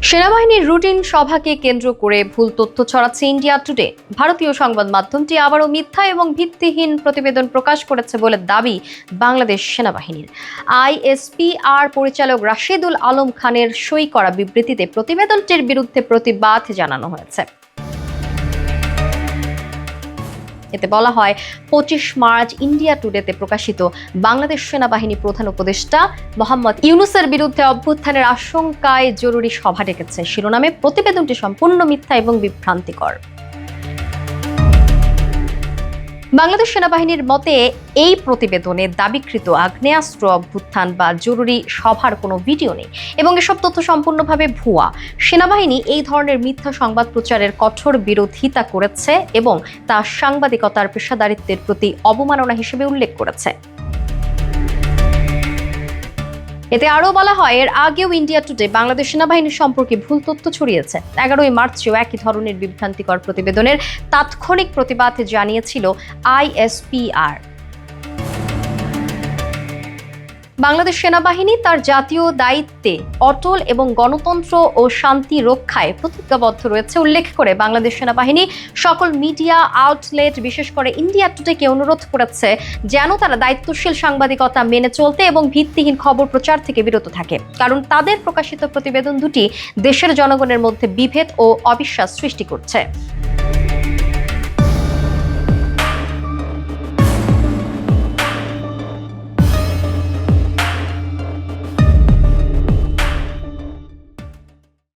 সেনাবাহিনীর রুটিন সভাকে কেন্দ্র করে ভুল তথ্য ছড়াচ্ছে ইন্ডিয়া টুডে। ভারতীয় সংবাদ মাধ্যমটি আবারও মিথ্যা এবং ভিত্তিহীন প্রতিবেদন প্রকাশ করেছে বলে দাবি বাংলাদেশ সেনাবাহিনীর। আইএসপিআর পরিচালক রাশেদুল আলম খানের সই করা বিবৃতিতে প্রতিবেদনটির বিরুদ্ধে প্রতিবাদ জানানো হয়েছে। এতে বলা হয়, 25 মার্চ ইন্ডিয়া টুডেতে প্রকাশিত বাংলাদেশ সেনাবাহিনী প্রধান উপদেষ্টা মোহাম্মদ ইউনূসের বিরুদ্ধে অভ্যুত্থানের আশঙ্কায় জরুরি সভা ডেকেছে শিরোনামে প্রতিবেদনটি সম্পূর্ণ মিথ্যা এবং বিভ্রান্তিকর। বাংলাদেশ সেনাবাহিনীর মতে এই প্রতিবেদনে দাবিকৃত আগ্নেয়াস্ত্র অভ্যুত্থান বা জরুরি সভার কোনো ভিডিও নেই এবং এসব তথ্য সম্পূর্ণভাবে ভুয়া। সেনাবাহিনী এই ধরনের মিথ্যা সংবাদ প্রচারের কঠোর বিরোধিতা করেছে এবং তা সাংবাদিকতার পেশাদারিত্বের প্রতি অবমাননা হিসেবে উল্লেখ করেছে। এতে আরও বলা হয়, এর আগেও ইন্ডিয়া টুডে বাংলাদেশ সেনাবাহিনীর সম্পর্কে ভুল তথ্য ছড়িয়েছে। 11ই মার্চেও একই ধরনের বিভ্রান্তিকর প্রতিবেদনের তাৎক্ষণিক প্রতিবাদ জানিয়েছিল আইএসপিআর। বাংলাদেশ সেনাবাহিনী তার জাতীয় দায়িত্বে অটল এবং গণতন্ত্র ও শান্তি রক্ষায় প্রতিজ্ঞাবদ্ধ রয়েছে উল্লেখ করে বাংলাদেশ সেনাবাহিনী সকল মিডিয়া আউটলেট, বিশেষ করে ইন্ডিয়া টুডেকে অনুরোধ করেছে যেন তারা দায়িত্বশীল সাংবাদিকতা মেনে চলতে এবং ভিত্তিহীন খবর প্রচার থেকে বিরত থাকে, কারণ তাদের প্রকাশিত প্রতিবেদন দুটি দেশের জনগণের মধ্যে বিভেদ ও অবিশ্বাস সৃষ্টি করছে।